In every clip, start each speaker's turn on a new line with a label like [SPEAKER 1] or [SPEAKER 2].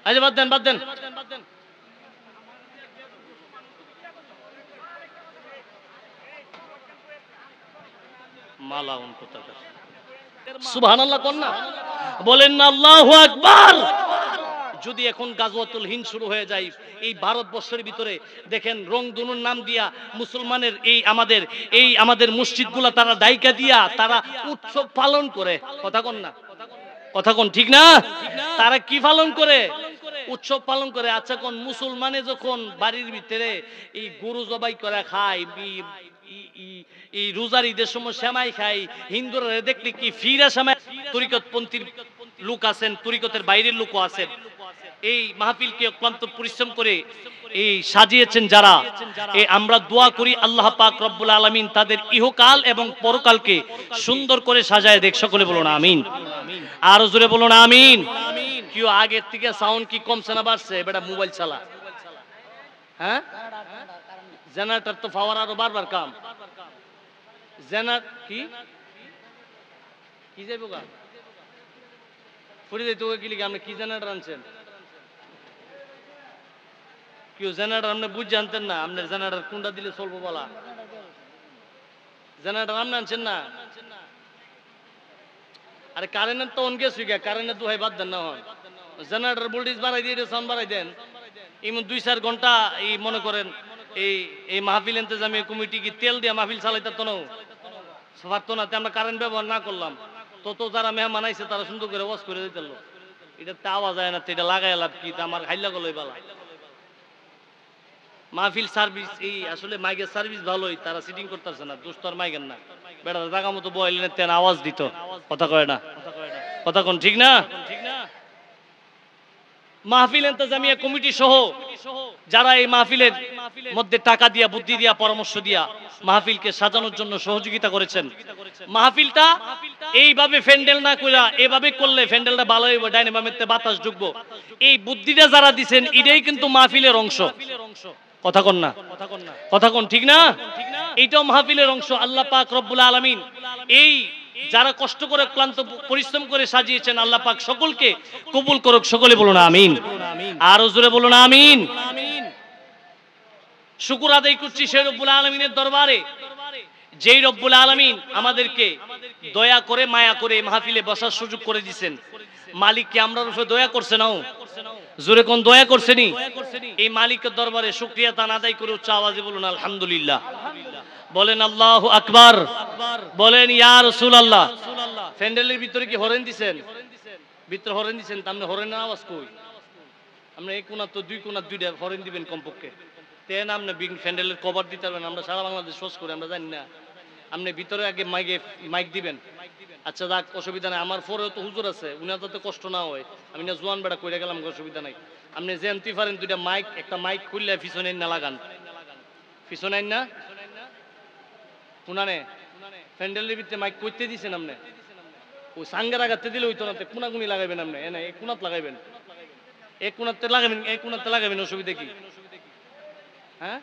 [SPEAKER 1] আজ বাদ দেন, বাদ দেন। মালাউন কোথাকার। সুবহানাল্লাহ কোন না, বলেন না আল্লাহু আকবার। যদি এখন গাজওয়াতুল হিন্দ শুরু হয়ে যায় এই ভারতবর্ষের ভিতরে, দেখেন রংধনুর নাম দিয়া মুসলমানের এই আমাদের মসজিদগুলা তারা ডাইকা দিয়া তারা উৎসব পালন করে। কথা কোন না, কথা কোন ঠিক না? তারা কি পালন করে? উৎসব পালন করে। আচ্ছা কোন মুসলমানে যখন বাড়ির ভিতরে এই গরু জবাই করে খায়, এই রোজার ঈদের সময় সেমাই খায়, হিন্দুরা দেখলে কি ফিরা সেমাই, তরিকতপন্থীর লোক আছেন, তরিকতের বাইরের লোকও আছেন। এই মাহফিলকে অক্লান্ত পরিশ্রম করে এই সাজিয়েছেন যারা, আমরা দোয়া করি আল্লাহ পাক রব্বুল আলামিন তাদের ইহকাল এবং পরকালকে সুন্দর করে সাজায় দেখ। সকলে বলুন আমিন, আর জোরে বলুন আমিন। কেউ আগের থেকে সাউন্ড কি কমছে না বাড়ছে? বেটা মোবাইল চালা, হ্যাঁ জেনারেটর তো পাওয়ার আরো বারবার কাম। কি কি যাইব গা ফুরি যাইতে গেলি আপনি কি জেনারেটর আনছেন? কেউ জেনারেটর আপনি বুঝ জানতেন না? আপনার জেনারেটর কোনটা দিলে চলবো বলা? জেনারেটর আপনি আনছেন না? আরে কারেন্টের তো অন গেছে, কারেন্টের দোহাই বাদ দেন না। হন জেনারেটর ভোল্টেজ বাড়াই দিয়ে সাউন্ড বাড়াই দেন। এমন 2-4 ঘন্টা এই মনে করেন এই মাহফিল ইন্তজামি কমিটি কি তেল দিয়ে মাহফিল চালাইতে তো পারতো না। আমরা কারেন্ট ব্যবহার না করলাম তত যারা মেহমান আইছে তারা সুন্দর করে ওয়াশ করে দিতে। এটা আওয়াজ হয় না, এটা লাগাই লাভ কি? আমার হাইলা গলই বালা। মাহফিল সার্ভিস এই আসলে মাইকের সার্ভিস ভালোই, তারা সিটিং করতেছে না। দোষ তো আর মাইকের না, বেটা জায়গা মতো বয়লেন তেন আওয়াজ দিত। কথা কয় না, কথা কোন ঠিক না? মাহফিল ইন্তজামিয়া কমিটি সহ যারা এই মাহফিলের মধ্যে টাকা দিয়া, বুদ্ধি দিয়া, পরামর্শ দিয়া মাহফিলকে সাজানোর জন্য সহযোগিতা করেছেন। মাহফিলটা এইভাবে ফ্যান্ডেল না কইরা এভাবে করলে ফ্যান্ডেলটা ভালো হইব, ডাইনে বামেতে বাতাস ঢুকবো, এই বুদ্ধিটা যারা দিবেন এটাই কিন্তু মাহফিলের অংশ। কথা কোন না, কথা কোন ঠিক না? এইটাও মাহফিলের অংশ। আল্লাহ পাক রব্বুল আলামিন এই যারা কষ্ট করে ক্লান্ত পরিশ্রম করে সাজিয়েছেন, আল্লাহ পাক সকলকে কবুল করুক। সকলে বলুন আমিন, আর জোরে বলুন আমিন। শুকর আদায় করছি সেই রব্বুল আলামিনের দরবারে, যেই রব্বুল আলামিন আমাদেরকে দয়া করে মায়া করে মাহফিলে বসার সুযোগ করে দিয়েছেন। মালিক কি আমরার উপরে দয়া করছে না? জোরে কোন দয়া করছেনি? এই মালিকের দরবারে শুকরিয়া তান আদায় করে উচ্চ আওয়াজে বলুন আলহামদুলিল্লাহ। বলেন আল্লাহু আকবার, বলেন ইয়া রাসূলুল্লাহ। প্যান্ডেলের ভিতরে কি হরেন দিবেন? ভিতরে হরেন দিবেন, তাহলে হরেনের আওয়াজ কই? আমরা এক কোণা তো দুই কোণা দুইটা হরেন দিবেন কমপক্ষে, তেন আপনি প্যান্ডেলের কভার দিতে পারবেন। আমরা সারা বাংলাদেশ শোষ করে আমরা জানি না। আপনি ভিতরে আগে মাইক দিবেন। আচ্ছা যাক, অসুবিধা নাই। আমার পরেও তো হুজুর আছে, উনার যাতে কষ্ট না হয়, আমি না জোয়ান বেড়া কইরা গেলাম, অসুবিধা নাই। আপনি জানতে পারেন দুইটা মাইক, একটা মাইক খুললে পিছনে না লাগান, পিছনে না কোনানে প্যান্ডেলের ভিতরে মাইক কইতে দিছেন আপনি। ওই সাঙ্গের আগাতে দিলে হইতো না, কোনাকুনি লাগাইবেন আপনি, এনে এক কোনাত লাগাইবেন, এক কোনাতে লাগাবেন, এক কোনাতে লাগাবেন, অসুবিধা কি? হ্যাঁ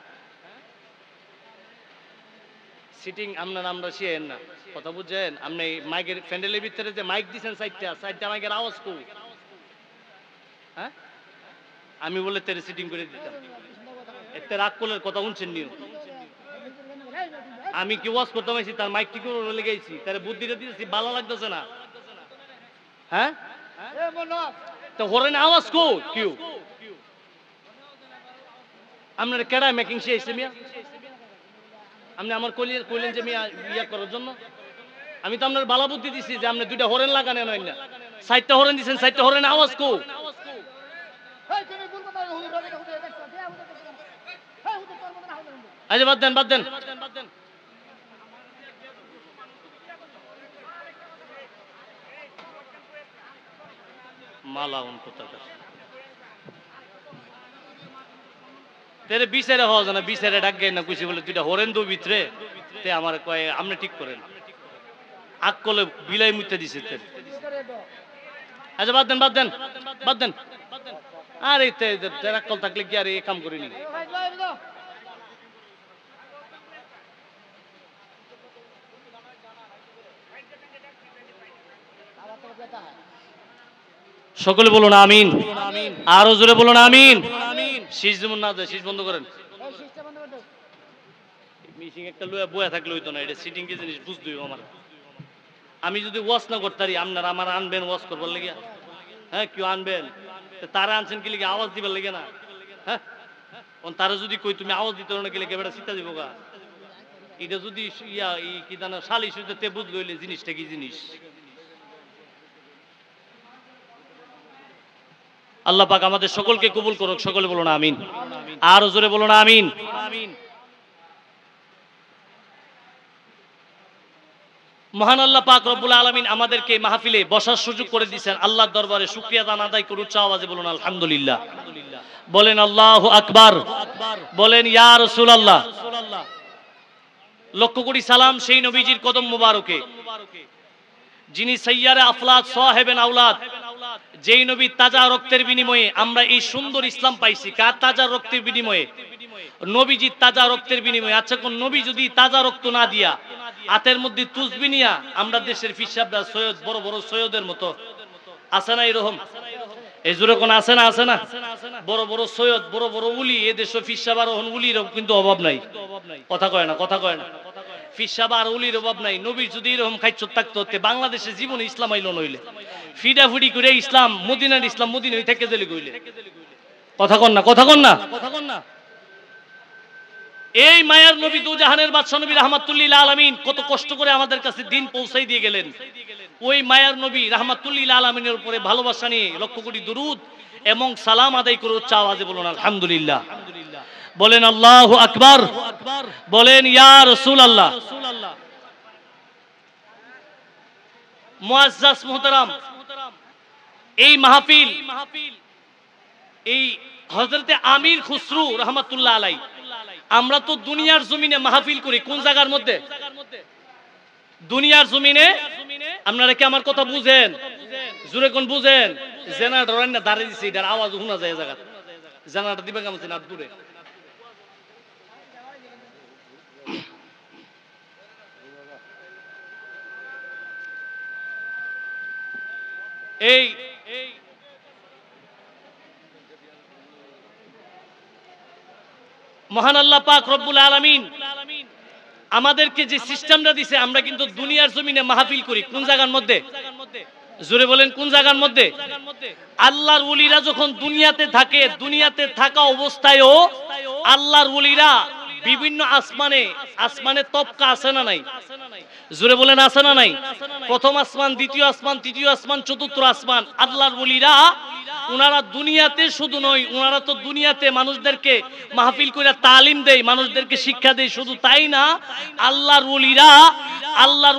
[SPEAKER 1] সিটিং আপনার আমরা শিয়েন না, কথা বুঝছেন? আপনি মাইকের প্যান্ডেলের ভিতরে যে মাইক দিচ্ছেন চারটা মাইকের আওয়াজ কো? হ্যাঁ আমি বলে তেরে সিটিং করে দিতাম। একটা রাগ করলে কথা শুনছেন নিও। আমি কি ওয়াজ করতে পারছি তার মাইক ঠিক করে লেগেছি, তার বুদ্ধিটা দিয়েছি, ভালো লাগতেছে না। হ্যাঁ তো হরেন আওয়াজ কো কিউ? আপনার কেডায় মেকিং শিয়েছে মিয়া? আপনি আমার কইলেন যে মিয়া ইয়া করার জন্য? আমি তো আপনার বালা বুদ্ধি দিছি যে আপনি দুইটা হরেন লাগানেন হয় না, 4টা হরেন দিচ্ছেন, 4টা হরেন আওয়াজ কো? আচ্ছা বাদ দেন, বাদ দেন। মালাউন কোথাকার। তেরে বিচারে হওয়া যায় না, বিচারে ডাক গাই না কুছি বলে দুইটা হরেন দো ভিতরে, তে আমার কয় আপনি ঠিক করেন। আগ কলে বিলাই মুইতে দিছে তেরে। আচ্ছা বাদ দেন, বাদ দেন, বাদ দেন। আরে তেরা কল থাকলে কি আর এই কাম করিনি? সকলে বলুন আমিন। আরো জোরে বলুন আমিন। শীষ যেমন না যায়, শীষ বন্ধ করেন। মিটিং একটা লইয়া বয়া থাকলে হইতো না, এটা সিটিং কি জিনিস বুঝতে হইব আমার। আমি যদি ওয়াশ না করতে পারি, আপনারা আমার আনবেন ওয়াশ করবার লেগে? হ্যাঁ, কেউ আনবেন? তারা আনছেন কি লেগে? আওয়াজ দিবার লেগে না? হ্যাঁ, তারা যদি কই তুমি আওয়াজ দিতে না গেলে কেবেটা চিন্তা দিব গা। এটা যদি ইয়া কি জানা সালিশ হইতে বুঝ লইলে জিনিসটা কি জিনিস। আল্লাহ পাক আমাদের সকলকে কবুল করুক, সকলে বলুন আমিন। আর জোরে বলুন আমিন। মহান আল্লাহ পাক রব্বুল আলামিন আমাদেরকে মাহফিলে বসার সুযোগ করে দিয়েছেন। আল্লাহর দরবারে শুকরিয়া দান আদায় করুন, উচ্চ আওয়াজে বলুন আলহামদুলিল্লাহ। বলেন আল্লাহু আকবার, বলেন ইয়া রাসূলুল্লাহ। লক্ষ কোটি সালাম সেই নবীজির কদম মুবারকে, যিনি সাইয়্যারে আফলাক সাহেবেন আওলাদ, যেই নবী তাজা রক্তের বিনিময়ে আমরা এই সুন্দর ইসলাম পাইছি। কার তাজা রক্তের বিনিময়ে? নবীজির তাজা রক্তের বিনিময়ে। আচ্ছা, কোন নবী যদি তাজা রক্ত না দিয়া হাতের মধ্যে তুসবি নিয়া আমরা দেশের ফিসাবরা সৈয়দ, বড় বড় সৈয়দের মতো আছে না এরকম? এই জোরে কোন আছে না? আছে না? বড় বড় সৈয়দ, বড় বড় উলি, এ দেশে ফিসাব আর উলির কিন্তু অভাব নাই। কথা কয় না, কথা কয় না। ফিসাব আর উলির অভাব নাই। নবীর যদি এরকম খাইচ্ছ থাকতো, বাংলাদেশে জীবনে ইসলাম আইল নইলে ফিডাফুডি করে ইসলাম, মদিনার ইসলাম মদিনায় থেকে দিলে কইলে। কথা কন না, কথা কন না, কথা কন না। এই মায়ার নবী দুজাহানের বাদশা নবী রাহমাতুল্লিল আলামিন কত কষ্ট করে আমাদের কাছে দিন পৌঁছাই দিয়ে গেলেন। ওই মায়ার নবী রাহমাতুল্লিল আলামিনের উপরে ভালোবাসা নিয়ে লক্ষ কোটি দুরুদ এবং সালাম আদায় করে উচ্চ আওয়াজে বলুন আলহামদুলিল্লাহ। বলেন আল্লাহু আকবার, বলেন ইয়া রাসূলুল্লাহ। মুআজ্জাজ মুহতারাম, এই মাহফিল এই হযরতে আমির খুসরু রাহমাতুল্লাহ আলাইহি, আমরা তো দুনিয়ার জমিনে মাহফিল করি কোন জায়গার মধ্যে? দুনিয়ার জমিনে। আপনারা কি আমার কথা বুঝেন? জোরে কোন বুঝেন? জেনারেটর না দাঁড়িয়ে দিছে, এটার আওয়াজ শোনা যায় জায়গা। জেনারেটর দিবে কেমন না দূরে? এই মহান আল্লাহ পাক রব্বুল আলামিন আমাদেরকে যে সিস্টেমটা দিছে, আমরা কিন্তু দুনিয়ার জমিনে মাহফিল করি কোন জায়গার মধ্যে? জোরে বলেন কোন জায়গার মধ্যে? আল্লাহর ওলিরা যখন দুনিয়াতে থাকে, দুনিয়াতে থাকা অবস্থায়ও আল্লাহর ওলিরা বিভিন্ন আসমানে, আসমানে তবকা আছে না নাই? জোরে বলেন আছে না নাই? প্রথম আসমান, দ্বিতীয় আসমান, তৃতীয় আসমান, চতুর্থ আসমান। আল্লাহর ওলিরা উনারা দুনিয়াতে শুধু নয়, উনারা তো দুনিয়াতে মানুষদেরকে মাহফিল করে তালিম দেয়, মানুষদেরকে শিক্ষা দেয়। শুধু তাই না, আল্লাহর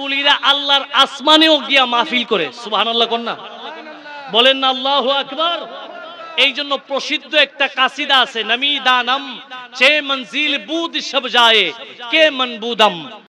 [SPEAKER 1] ওলিরা আল্লাহর আসমানেও গিয়া মাহফিল করে। সুবহানাল্লাহ কোন না? বলেন না আল্লাহু আকবার। এই জন্য প্রসিদ্ধ একটা কাসিদা আছে, নমি দানম চে মনজিল বুদ সব যায় কে মনবুদম।